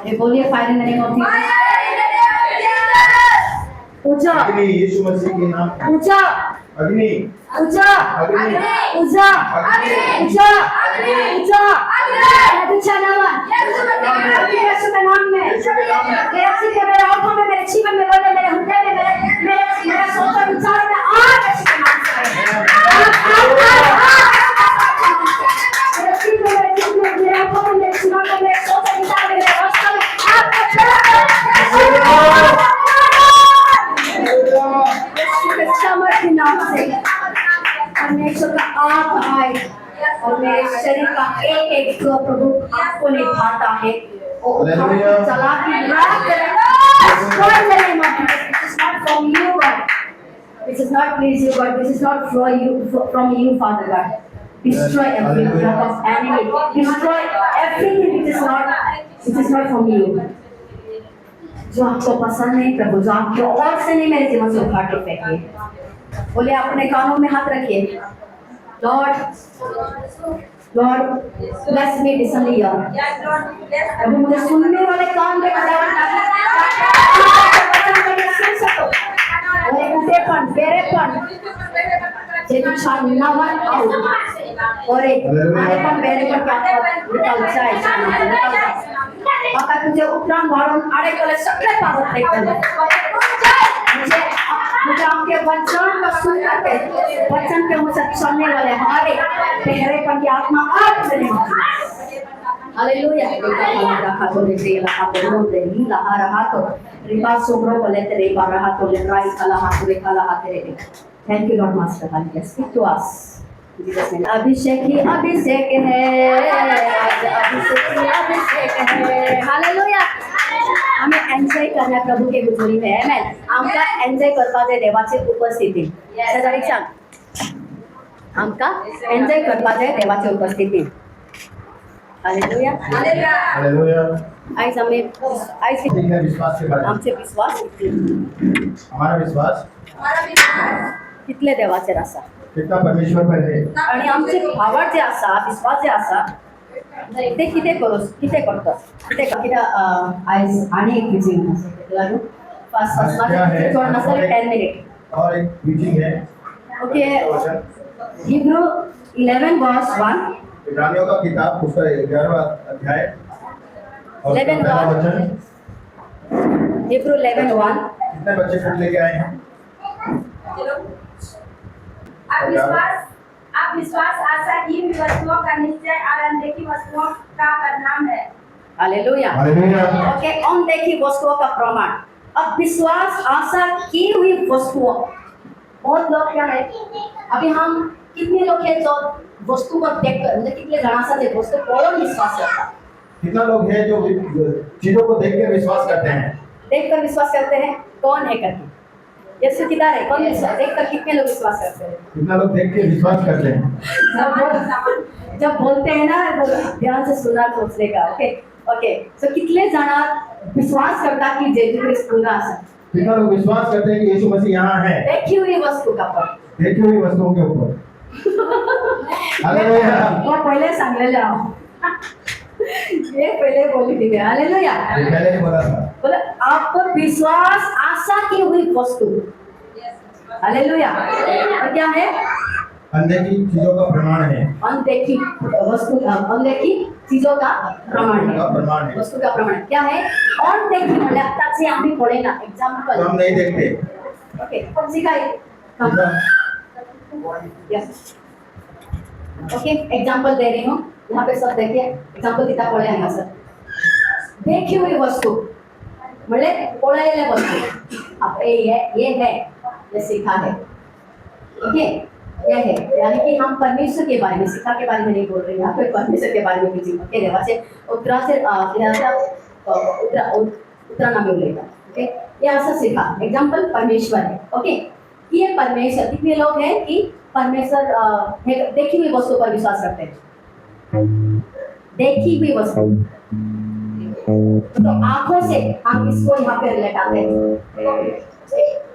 ये बोलिए fire in the name of Jesus. ऊंचा अग्नि यीशु मसीह के नाम। ऊंचा अग्नि ऊंचा अग्नि ऊंचा अग्नि ऊंचा ऊंचा ऊंचा नाम यीशु के नाम में मेरे सिर के मेरे आंखों में मेरे जीवन में बोले मेरे हृदय में मेरे सोच और विचार में आज यीशु के नाम से मेरे सिर में मेरे जीवन में मेरे आंखों में मेरे जीवन में मेरे सोच और विचार में मेरे रास्ते में आपका चला सामर्थ्य नाम से परमेश्वर का आप आए और मेरे शरीर का एक एक जो प्रभु आपको निभाता है वो चला के रात This is not please you God. This is not from you Father God. Destroy every work of enemy. Destroy everything which is not from you. जो आपको पसंद नहीं प्रभु, जो आपको और से नहीं मेरे जीवन से उखाड़ के फेंकिए। बोले अपने कानों में हाथ रखिए। लॉर्ड ब्लेस मी डिसनली यार। प्रभु मुझे सुनने वाले कान दे सुन सको। और उठेपन बेरेपन जेनु छाननावन आउ और एक उठेपन बेरेपन क्या निकल जाए मका तुझे उपराम वाळून आडे कले सगळे पावत ऐकले मुझे आपके वचन को सुन करके वचन के मुझे सुनने वाले हमारे पहरेपन की आत्मा आज से हालेलुया रहा तो ले रहा तो रोते ही रहा तो रिबा सोब्रो बोले तेरे रिबा रहा तो ले राई कला हाथ रे कला हाथ रे। Thank you Lord master hallelujah. Speak to us अभिषेक ही अभिषेक है आज अभिषेक ही अभिषेक है हालेलुया। हमें एन्जॉय करना प्रभु के हुजूरी में आमेन। आमका एन्जॉय करपा जाय देवाची उपस्थिती शेजारी सांग आमका एन्जॉय करपा जाय देवाची उपस्थिती हालेलुया हालेलुया। आज हमें आज विश्वास के बारे में आमचे विश्वास हमारा विश्वास कितले देवाचेर आसा कितना परमेश्वर पर है आणि आमचे भावार जे आसा विश्वास जे आसा ते कितें करता कितें आज आनी एक मीटिंग लागू फास्ट जोड नासले 10 मिनिट और एक मीटिंग है। ओके हिब्रू 11 वर्स 1 इब्रानियों का किताब उसका 11वां अध्याय और 11 पहला वचन। हिब्रू 11:1 कितने बच्चे खुद लेके आए हैं? आप विश्वास आशा की हुई वस्तुओं का निश्चय और अनदेखी वस्तुओं का परिणाम है हालेलुया। हालेलुया। ओके अनदेखी वस्तुओं का प्रमाण। अब विश्वास आशा की हुई वस्तुओं बहुत लोग क्या है अभी हम कितने लोग हैं जो वस्तु को देखकर मतलब कितने जणा सा वस्तु पर विश्वास करता कितना लोग हैं जो चीजों को देखकर विश्वास करते हैं? देखकर विश्वास करते हैं कौन है करके यीशु किधर है कौन विश्वास देखकर कितने लोग विश्वास करते हैं? कितना लोग देख के विश्वास करते हैं? जब बोलते हैं ना तो ध्यान से सुनना सोचने का। ओके सो कितने जना विश्वास करता कि जेजू क्रिस्ट पूरा है? कितना लोग विश्वास करते हैं कि यीशु मसीह यहाँ है? देखी हुई वस्तु का पर देखी हुई वस्तुओं के ऊपर। हालेलुया। वो पहले सांगलेले आओ ये पहले बोली थी मैं हालेलुया। ये पहले ही बोला था। बोले आपको विश्वास आशा की हुई वस्तु हालेलुया और क्या है? अनदेखी चीजों का प्रमाण है। अनदेखी वस्तु अनदेखी चीजों का प्रमाण है वस्तु का प्रमाण क्या है? अनदेखी म्हणजे आता से हम भी पढ़े ना एग्जांपल तो हम नहीं देखते। ओके कौन सी का यस ओके एग्जांपल दे रही हूँ यहाँ पे सब देखिए एग्जांपल कितना पढ़े हैं सर। देखी हुई वस्तु मतलब पढ़ाई वस्तु अब ये सीखा है ओके ये है यानी कि हम परमेश्वर के बारे में शिक्षा के बारे में नहीं बोल रहे हैं यहाँ पे परमेश्वर के बारे में किसी के देवा से उत्तरा नाम बोलेगा ओके ये ऐसा सीखा एग्जांपल परमेश्वर है ओके ये परमेश्वर कितने लोग हैं कि परमेश्वर देखी हुई वस्तु पर विश्वास करते हैं? देखी हुई वस्तु तो आंखों से हम इसको यहाँ पे रिलेट आते हैं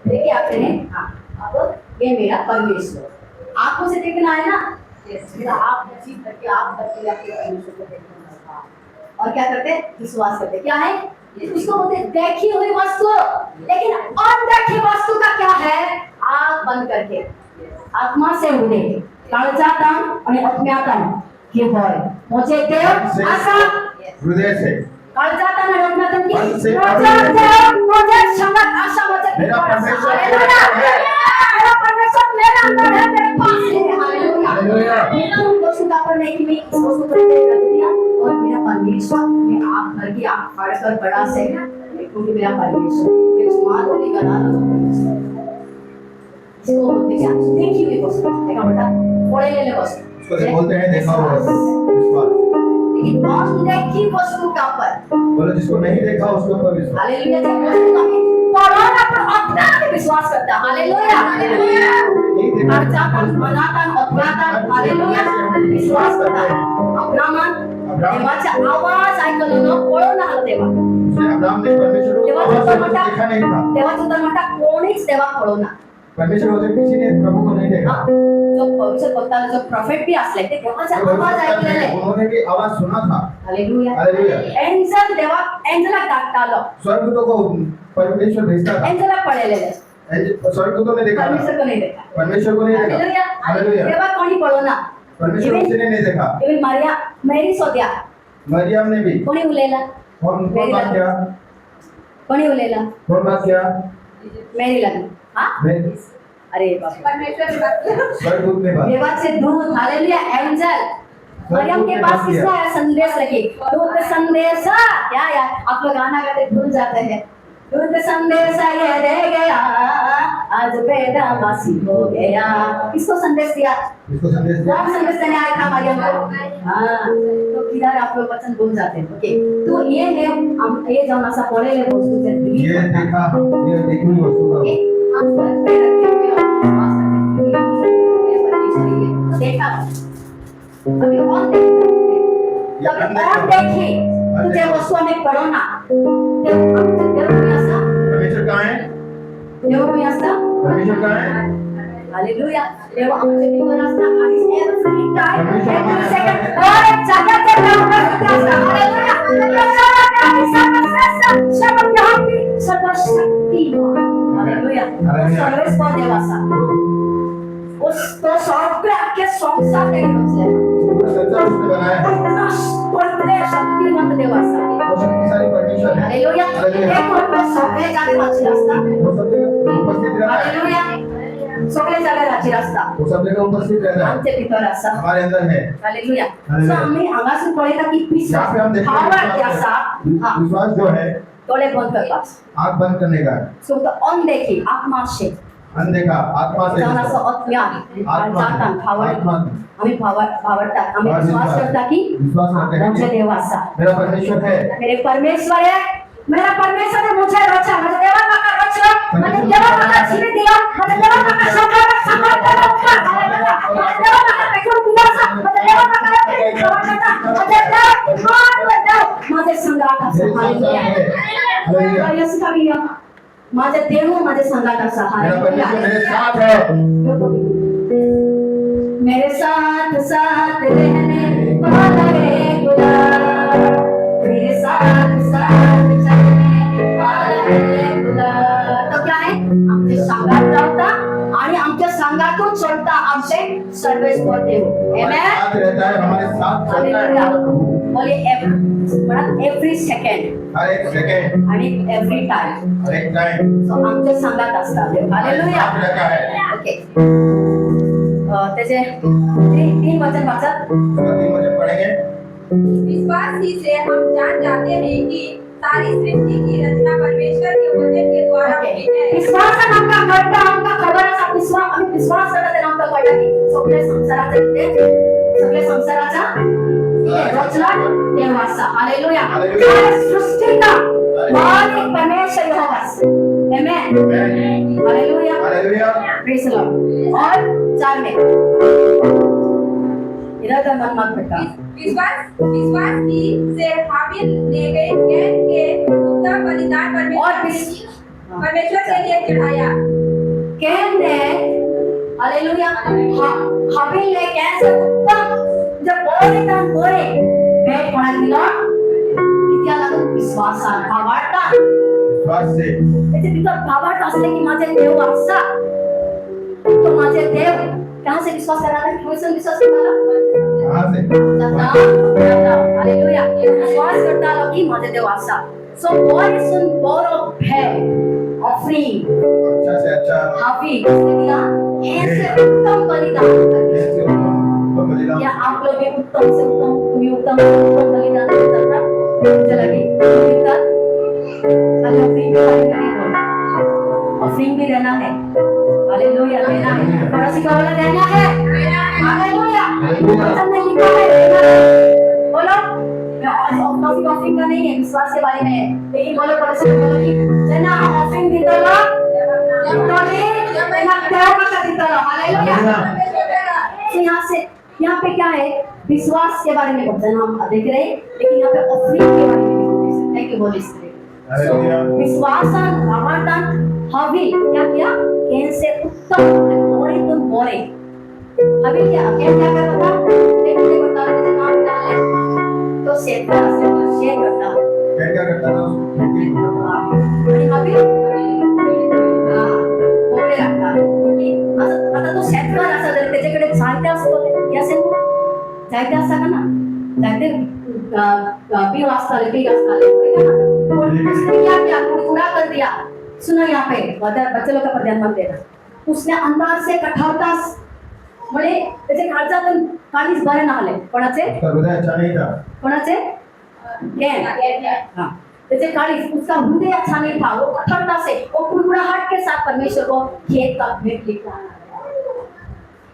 देखिए आते हैं हाँ अब ये मेरा परमेश्वर आंखों से देखना है ना आप चीज करके आप करके परमेश्वर को देखना और क्या करते? विश्वास करते। क्या है? उसको बोलते देखी हुई वस्तु। लेकिन अनदेखी वस्तु का क्या है? आंख बंद करके आत्मा से उडे काळजातन आणि आत्म्यातन हे होय मोजे देव असा हृदय से काळजातन आणि आत्म्यातन मन की से मोजे देव मोजे संगत आशा मोजे मेरा परमेश्वर हालेलुया मेरा परमेश्वर मेरे अंदर है मेरे पास है हालेलुया हालेलुया तुम वस्तु का पर नहीं कि मैं इस वस्तु पर रख दिया और मेरा परमेश्वर मैं आप भर की आंख फाड़कर बड़ा से क्योंकि मेरा परमेश्वर एक मात्र का नाम इसको बोलते क्या? देखी हुई वस्तु देखा बेटा पढ़े वस्तु उसको बोलते हैं देखा हुआ विश्वास। लेकिन अनदेखी वस्तु का पर बोलो जिसको नहीं देखा उसके ऊपर विश्वास। हालेलुया जब वस्तु का पढ़ना पर अपना पे विश्वास करता है हालेलुया हालेलुया अर्चातन मनातन अज्ञातन हालेलुया विश्वास करता है अपना मन देवाचा आवाज ऐकलं न पळून आलं तेव्हा उसने अब्राहम ने परमेश्वर को आवाज से कुछ देखा नहीं था। तेव्हा सुद्धा म्हणता कोणीच तेव्हा पळून परमेश्वर होते किसी ने प्रभु को नहीं देखा। जो भविष्य वक्ता जो प्रॉफिट भी असले ते देवाचा आवाज ऐकलेले उन्होंने भी आवाज सुना था। हालेलुया हालेलुया एंजल देवा एंजला दाखतालो स्वर्गदूतों को परमेश्वर भेजता था। एंजला पळलेले स्वर्गदूतों ने देखा था। परमेश्वर को नहीं देखा परमेश्वर को नहीं देखा। हालेलुया हालेलुया देवा कोणी पळवना परमेश्वर किसी ने नहीं देखा। इवन मारिया मेरी सोद्या मरियम ने भी कोणी उलेला कौन बात किया? कोणी उलेला कौन बात किया? मेरी लग्न हाँ मैं अरे बाप परमेश्वर ने बात किया। स्वर्गदूत ने बात देवाचे दूत हालेलुया एंजल मरियम के पास किसका है संदेश लेके दूत संदेश क्या यार आप लोग गाना गाते भूल जाते हैं दूत संदेश ये दे गया आज पैदा मासी हो गया किसको संदेश दिया इसको संदेश दिया। कौन संदेश देने आया था मरियम को हाँ तो किधर आप लोग वचन भूल जाते हैं ओके तो ये है हम ये जाना सा पढ़े ले वस्तु से ये देखा ये देखी हुई वस्तु का ओके हम पर पे रखे हुए विश्वास करते हैं ये परमेश्वर देखा अभी और देखी तुझे वस्तु में पढ़ो ना परमेश्वर कहाँ है? परमेश्वर कहाँ है? हालेलुया देव आमचे निवड असतात आणि एव्हरी टाइम एव्हरी सेकंड और एक जागा ते काम करत असतात हालेलुया सर्वशक्ती हालेलुया सर्वेश्वर देव असा उस तो सगळ्या संसार देवाचे पूरा संसार उसने बनाया है। परमेश्वर शक्तिमंत देव असा वो शक्तिशाली परमेश्वर है। हालेलुया एक और सगळे जागे वाचले असतात वो सब जगह उपस्थित रहता है। हालेलुया सगळे जागे राची असतात वो सब जगह उपस्थित रहता है। आमचे भीतर असा हमारे अंदर है। Hallelujah hallelujah. सो आम्ही आगासून पळेला की यहाँ पे हम देखते पावर असा हैं हा विश्वास जो है डोळे बंद करतात आंख बंद करने का है। सो तो अनदेखी आत्मा से अनदेखा आत्मा से जाना असं अज्ञान जातात भावड आत्मा आम्ही भावडतात आम्ही विश्वास करता की विश्वास करते हैं आमचे कि देव असा मेरा परमेश्वर है। मेरे परमेश्वर है मेरा परमेश्वर ने मुझे रचा मुझे देवा का रचा मुझे देवा का जीवन दिया मुझे देवा का संभाल मुझे देवा का पेट्रोल दिया मुझे देवा का माझे संगात हालेलुया यस कभी माझे देव माझे संगात मेरा परमेश्वर मेरे साथ है। मेरे साथ साथ रहने वाला है खुदा मेरे साथ साथ चलने वाला है खुदा तो क्या है आमचे संगात राहता आणि आमच्या संगातून चलता आमचे सर्वेश्वर देव हमारे साथ रहता है हमारे साथ चलता हालेलुया है। बोले एव्हरी सेकंड हर एक सेकंड आणि एव्हरी टाइम हर एक टाइम सो आमचे संगात असतात हालेलुया साथ रहता है। ओके त्याचे तीन वचन वाचत उसका 3 वचन पढ़ेंगे। विश्वास ही से हम जान जाते हैं कि सारी सृष्टि की रचना परमेश्वर के वचन के द्वारा हुई है। विश्वास आमका कळता आमका खबर असा विश्वास आम्ही विश्वास करत आमका कळता की सगळे संसाराचे इथे सगळे संसाराचा रचना देव असा हालेलुया हालेलुया। सारी सृष्टीचा मालिक परमेश्वर यहोवा amen hallelujah hallelujah. Praise the Lord और 4 में इधर मन मत भटका विश्वास की से हाबिल ने गए कैन के उत्तम बलिदान और परमेश्वर के लिए चढ़ाया। कैन ने हालेलुया हाबिल ने कैन से उत्तम जब बलिदान होए भेट कोणा दिला विश्वासान भावार्थान विश्वास से त्याचे तिथं भावार्थ असले की माझे देव असा तो माझे देव कहाँ से विश्वास करायला किंवा विश्वास करायला कहाँ से हालेलुया विश्वास करता आला की माझे देव असा सो बरेचून बरं भेट ऑफरिंग अच्छा से अच्छा हावी दिया ऐसे उत्तम बलिदान करते ऐसे उत्तम बलिदान या आप लोग भी उत्तम से उत्तम तुम्ही उत्तम से उत्तम बलिदान करता चला की बलिदान ऑफरिंग भी देना है हालेलुया देना है थोड़ा सी कौन देना है हालेलुया वचन में लिखा है देना है बोलो मैं ऑफरिंग का नहीं है विश्वास के बारे में है लेकिन बोलो परसे बोलो कि जना ऑफरिंग देता लो तो नहीं मैं देव का देता लो हालेलुया तो यहाँ पे क्या है विश्वास के बारे में वचन हम देख रहे हैं लेकिन यहाँ पे ऑफरिंग के बारे में thank you Holi spirit hallelujah विश्वासान भावार्थान हवी क्या किया कैसे उत्तम बोरे तुम बोरे अभी क्या कर रहा था देखो बता रहे नाम डाले तो शेयर करता क्या करता था आणि अभी बोरे लागता की आता तो शेतकरी असा जर त्याच्याकडे जायते असतो या से जायते असता का ना जायते पी वाजता उसने क्या पूरा कर दिया सुनो यहाँ पे बच्चे लोग का ध्यान मत देना उसने अंदर से कठोरता मुळे त्याचे काळजातून काहीच बरे न आले कोणाचे उसका हृदय अच्छा नहीं था कोणाचे हाँ त्याचे काळीज उसका हृदय अच्छा नहीं था वो कठोरता से वो कुड़कुड़ाहट के साथ परमेश्वर को खेत का भेंट लेकर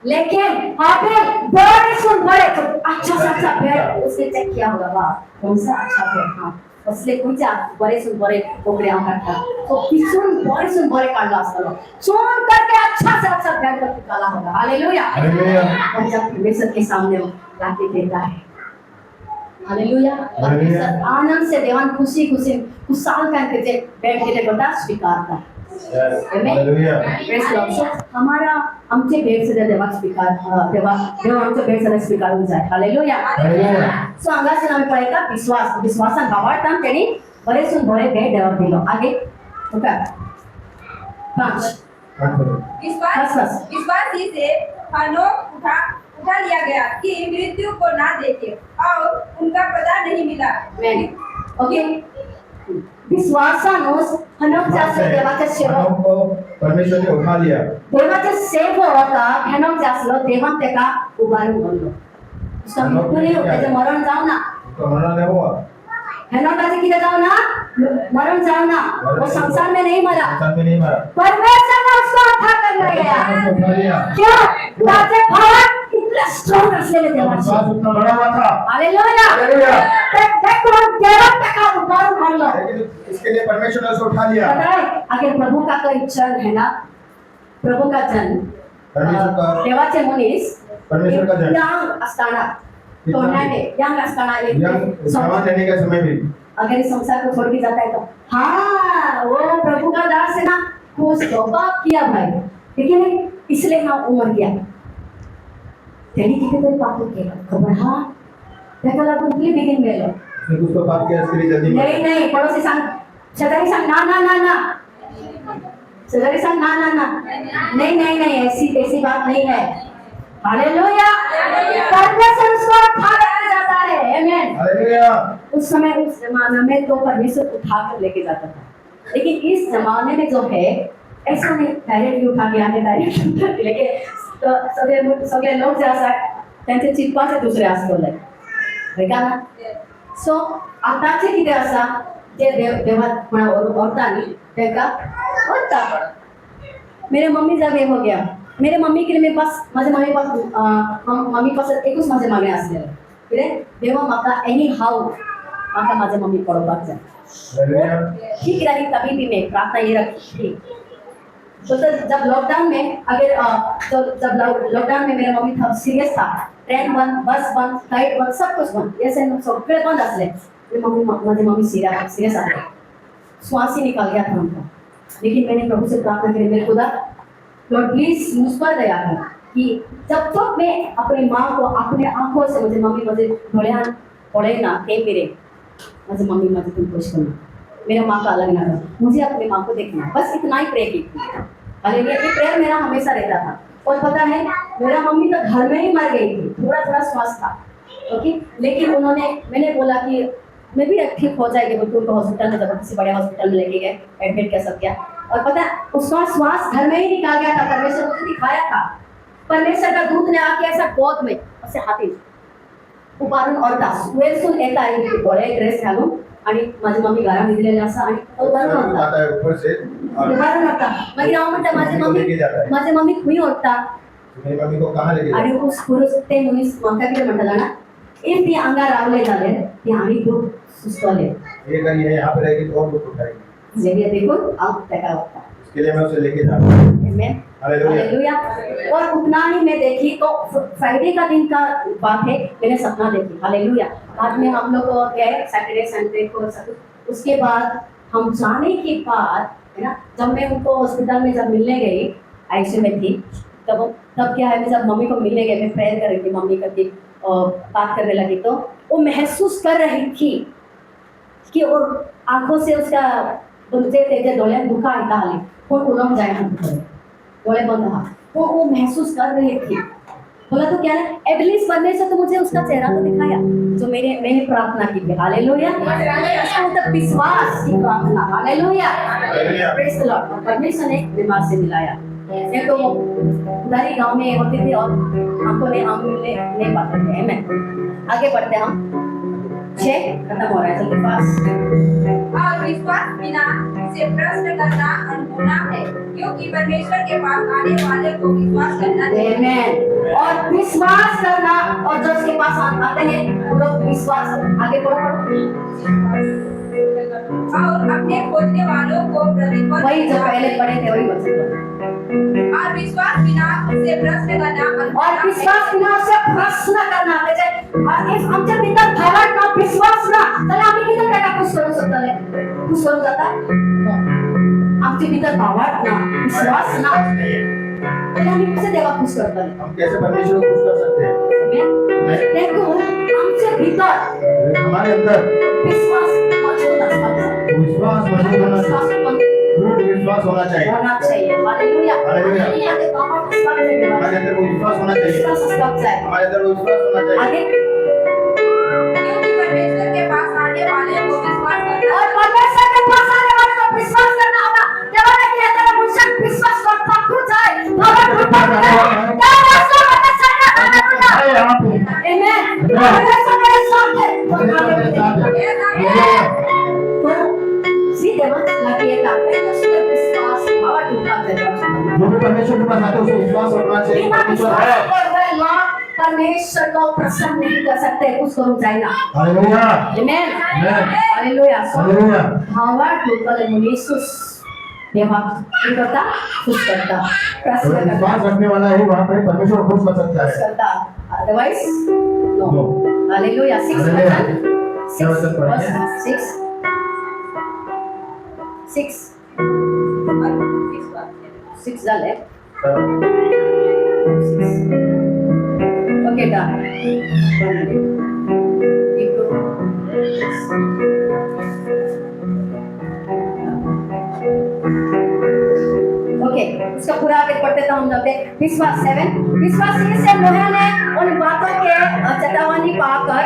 लेकिन हाबिल बड़े सुन बड़े तो अच्छा सा अच्छा भेंट उसने चेक किया होगा वाह कौन सा अच्छा भेंट हाँ असले कुठच्या बरेचून बरे कोकड़े काटतात तो पिसून बरेचून बरे काढला असतो चुन करके अच्छा से अच्छा भेंट करके काला होगा हालेलुया हालेलुया और जब परमेश्वर के सामने लाके देता है हालेलुया परमेश्वर आनंद से देवान खुशी खुशी खुशाल करके जे भेंट के बता स्वीकारता है हालेलुया प्रेज लॉर्ड सो हमारा आमचे भेट से देवा स्वीकार देवा आमचे भेट से स्वीकार हो जाए हालेलुया सो अंगाचे नामे पळायचा विश्वासान भावार्थान त्यांनी बरेचून बरे भेट देवा दिलो आगे ओके 5 विश्वास ही से हनोक उठा लिया गया कि मृत्यु को ना देखे और उनका पता नहीं मिला ओके विश्वासानुस हनोक जास्त देवाचे सेवक को परमेश्वर ने उठा लिया देवाचे सेवक हनोक जासलो देवान तेका उभारून बोललो उसका मृत्यू नहीं हो त्याचे मरण जाऊ ना तो मरना नहीं हुआ हनोकाचे किती जाऊ ना मरण जाऊ ना वो संसार में नहीं मरा संसार में नहीं मरा परमेश्वर ने उसको उठा कर लिया उठा लिया क्यों ताचे भाव इतने स्ट्रॉन्ग असलेले देवाचे विश्वास उतना बड़ा हुआ था हालेलुया हालेलुया देखो देवान तेका उभारून बोललो लेकिन इसके लिए परमेश्वर ने उसको उठा लिया पता है अगर प्रभु का कोई जन है ना प्रभु का जन परमेश्वर का देवाचे मुनीस परमेश्वर का जन यंग असताना तोंडाने यंग असताना यंग जवान रहने का समय भी अगर इस संसार को छोड़ के जाता है तो हाँ वो प्रभु का दास है ना खुश तो पाप किया भाई लेकिन इसलिए हाँ उमर गया त्यांनी कितीतरी पाप केलं खबर हा त्याला लागून कुठली बिगिन गेलो उसने उसको पाप किया इसके लिए जल्दी मरा नहीं पड़ोसी सांग शेजारी सांग ना शेजारी सांग ना नहीं ऐसी बात नहीं है हालेलुया परमेश्वर उसको उठा कर जाता है आमेन हालेलुया उस समय उस जमाने में तो परमेश्वर उठा कर लेके जाता था लेकिन इस जमाने में जो है ऐसा नहीं डायरेक्टली उठा के आने डायरेक्ट लेके तो सगळे लोक जे असतात त्यांचे चित्पाचे दुसरे असतले का ना सो आताचे किती असा जे देवा म्हणा औरतानी तेका होता मेरे मम्मी जब ये हो गया मेरे मम्मी के लिए मेरे पास मम्मी पास एकूच माझे मागणे असलेले कितें देवा म्हाका एनी हाउ म्हाका माझे मम्मी पळोवपाक जाय हालेलुया ठीक रही तभी भी मैं प्रार्थना ये रखी थी तो जब लॉकडाउन में जब लॉकडाउन में मेरा मम्मी था सीरियस था ट्रेन बंद बस बंद फ्लाइट बंद सब कुछ बंद ऐसे सगळे बंद असले मेरी मम्मी सीरियस आ गई श्वास ही निकल गया था उनका लेकिन मैंने प्रभु से प्रार्थना करी मेरे खुदा लॉर्ड प्लीज मुझ पर दया कर कि जब तक मैं अपनी माँ को अपने आंखों से मुझे मम्मी मुझे ढोलियान पड़े ना थे मेरे माझी मम्मी माझे तुम खुश करना, मेरा माँ का अलग ना करो, मुझे अपनी माँ को देखना है। बस इतना ही प्रे की थी। हालेलुया, ये प्रेयर मेरा हमेशा रहता था। और पता है मेरा मम्मी तो घर में ही मर गई थी, थोड़ा थोड़ा श्वास था, ओके। लेकिन मैंने बोला कि मैं भी ठीक हो जाएगी, वो उनको हॉस्पिटल में जब किसी बड़े हॉस्पिटल में लेके गए, एडमिट कर सब किया। और पता है उसका श्वास घर में ही निकाल गया था, परमेश्वर मुझे दिखाया था। परमेश्वर का दूत ने आके ऐसा गोद में असे हाती उभारून ओरडा वेलसून येत आहे की गोळे ड्रेस घालून आणि माझी मम्मी घरा निघलेली असं आणि तो उभारून होता, आता है ऊपर से और उभारून होता। मग राव म्हणता माझी मम्मी खुई होता मेरी मम्मी को कहाँ लेके आणि जाता उस पुरुष ते मुनीस म्हणता की म्हणता ना एक ती अंगा रावले झाले ती आणि दूध सुस्तले ये कहीं है यहाँ पे रहेगी तो और दुख उठाएगी, जेव्हा देखून आप त्याका होता। इसके लिए मैं उसे लेके जा रहा हूँ। आमेन, हालेलुया। हालेलुया। और उतना ही मैं देखी तो फ्राइडे का दिन का बात है, मैंने सपना देखी। हालेलुया। बाद में हम लोग गए सैटरडे संडे को, उसके बाद हम जाने के बाद है ना, जब मैं उनको हॉस्पिटल में जब मिलने गई, आईसीयू में थी, तब क्या है, मैं जब मम्मी को मिलने गई, मैं प्रेयर कर रही थी, मम्मी करके बात करने लगी तो वो महसूस कर रही थी कि और आंखों से उसका तेजे डोळ्यात दुखा आता आले, कोण उलम जाए ना डोळे बंद हा, वो महसूस कर रही थी। बोला तो क्या है, एटलीस्ट परमेश्वर तो मुझे उसका चेहरा तो दिखाया जो मैंने प्रार्थना की थी। हालेलुया। ऐसा मतलब विश्वास की प्रार्थना। Hallelujah, praise the Lord. परमेश्वर ने बीमार से मिलाया। मैं तो उधर ही गांव में होती थी और हमको नहीं पाते थे। आमेन। आगे बढ़ते हम, 6 खत्म हो रहा है, जल्दी पास। और विश्वास बिना से प्रश्न करना अनहोना है, क्योंकि परमेश्वर के पास आने वाले को विश्वास करना चाहिए। आमेन। और विश्वास करना, और जो उसके पास आते हैं वो लोग विश्वास, आगे बढ़ो। और अपने खोजने वालों को प्रतिफल वही जो पहले पढ़े थे वही बच्चे। और विश्वास बिना उससे प्रश्न करना और विश्वास बिना उससे प्रश्न करना त्याचे और इस आमच्या भीतर भावना ना विश्वास ना त्याला आम्ही किती प्रकार खुश करू शकतो रे, खुश करू जाता आमच्या भीतर भावना ना विश्वास ना त्याला आम्ही कसे देवा खुश करतो रे? हम कैसे परमेश्वर को खुश कर सकते हैं? देखो आमच्या भीतर हमारे अंदर विश्वास मौजूद असतो, विश्वास मौजूद होना चाहिए, विश्वास होना चाहिए। हालेलुया। हालेलुया। हमारे अंदर वो विश्वास होना चाहिए, हमारे अंदर वो विश्वास होना चाहिए। आगे क्योंकि परमेश्वर के पास आने वाले को विश्वास करना और परमेश्वर के पास आने वाले को विश्वास करना होगा। जब मैं कहता हूं मुझे विश्वास करता खुद जाए भगवान कृपा करें, क्या रास्ता बता सकता है? अरे यहाँ पे आमेन। परमेश्वर मेरे साथ है, सीधे मत लगिए का परमेश्वर विश्वास भाव टूटा जाएगा। जो भी परमेश्वर के पास आते हैं उसे विश्वास रखना चाहिए, परमेश्वर है। परमेश्वर को प्रसन्न नहीं कर सकते, कुछ करो जाएगा। हालेलुया। आमेन, आमेन। हालेलुया। हालेलुया। भावा टूटले मुनीसुस देवा ये करता खुश करता प्रसन्न जो करता विश्वास रखने वाला है वहाँ पे परमेश्वर खुश कर सकता खुश है। करता, otherwise no. No. Hallelujah. 6 hallelujah. वचन क्या वचन पढ़ेंगे? 6 झाले। Okay done. ओके, उसका पूरा आगे पढ़ते तो हम जाते हैं। विश्वास 7। विश्वासी से नूह ने उन बातों के चेतावनी पाकर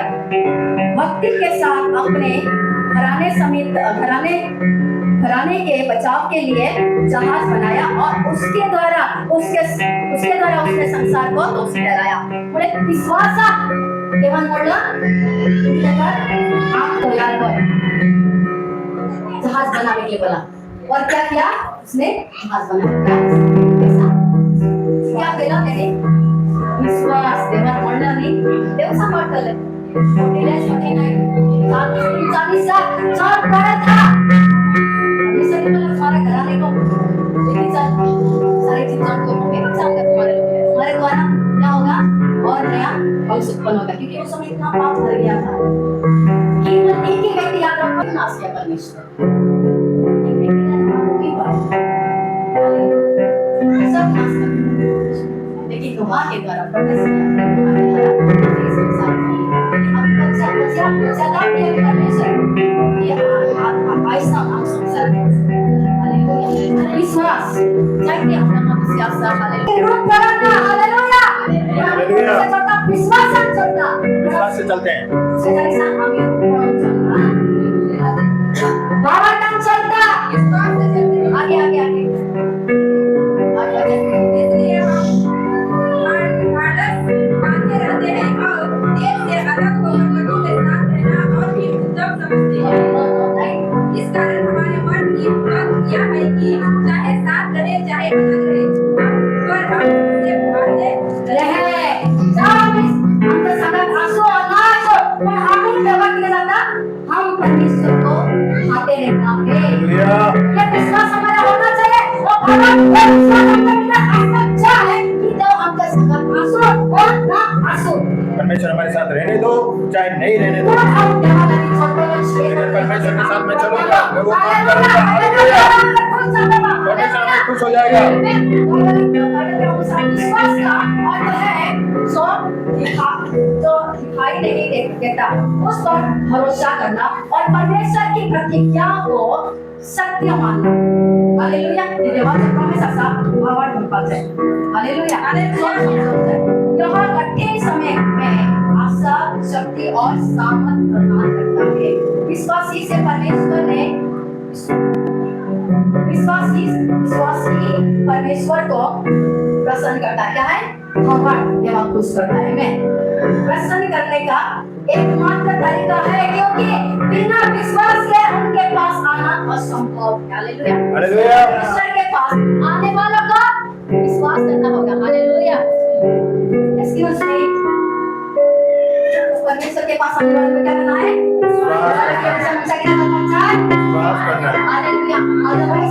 भक्ति के साथ अपने घराने समेत घराने के बचाव के लिए जहाज बनाया और उसके द्वारा उसने संसार को दोषी ठहराया। बोले विश्वास केवल बोला आप तैयार कर जहाज बनाने के लिए बोला। और क्या किया उसने? जहाज बनाया। क्या केला त्याने? विश्वास देवात म्हणला नाही, देव सांभाळतले। इलाज होते नाही, चार करत था। परमेश्वर ने बोला तुम्हारे घराने को लेके चल, सारी चीजों को मैं चाहूंगा तुम्हारे द्वारा क्या होगा और नया वंश उत्पन्न होगा, क्योंकि उस समय इतना पाप भर गया था। केवल एक ही व्यक्ति याद रखो, नाश किया परमेश्वर। सब नाश कर, लेकिन तुम्हारे द्वारा परमेश्वर ने तुम्हारे द्वारा इस संसार की अभी तक सब कुछ आपको ज्यादा प्यार परमेश्वर Jadi ang mga bisiyasa, haleluya. Irut karana, haleluya. Haleluya. Sa cerita विश्वासन cerita. विश्वास से चलते हैं Sekali sang kami cerita. Bawatan cerita. विश्वास से चलते हैं Age. इसलिए हम आलस मानते रहते हैं और देश से अलग होकर लोगों के साथ रहना और भी उत्तम समझते हैं इस कारण हमारे मन की बात यह है कि चाहे साथ रहे चाहे अलग रहे पर हम उससे भागते Rehe. Sabis. Anda sangat asuh anak. पर आगे क्या किया जाता? हम परमेश्वर को आते रहना है। हालेलुया ये विश्वास हमारा होना चाहिए और भगवान ये विश्वास हमने बिना अच्छा है कि जो हमके संगत आंसू और ना आंसू परमेश्वर हमारे साथ रहने दो चाहे नहीं रहने दो और हम देवाला की छोटे लेकिन परमेश्वर के साथ मैं चलूंगा मैं वो काम करूंगा हालेलुया परमेश्वर हमें खुश हो जाएगा विश्वास का अर्थ है जो दिखाई नहीं देता उस पर भरोसा करना और परमेश्वर की प्रतिज्ञा को सत्य मानना हालेलुया देवाचा प्रॉमिस असा भावार्थ म्हणपाचे हालेलुया यह कठिन समय में आशा शक्ति और सामर्थ प्रदान करता है विश्वासी से परमेश्वर ने विश्वासी परमेश्वर को प्रसन्न करता है क्या है भगवान देवा खुश करता है मैं प्रसन्न करने का एकमात्र तरीका है क्योंकि बिना विश्वास के उनके पास आना असंभव है हालेलुया हालेलुया परमेश्वर के पास आने वालों का विश्वास करना होगा हालेलुया एक्सक्यूज मी परमेश्वर के पास आने वालों को क्या करना है विश्वास करना है। विश्वास करना है विश्वास करना है हालेलुया अदरवाइज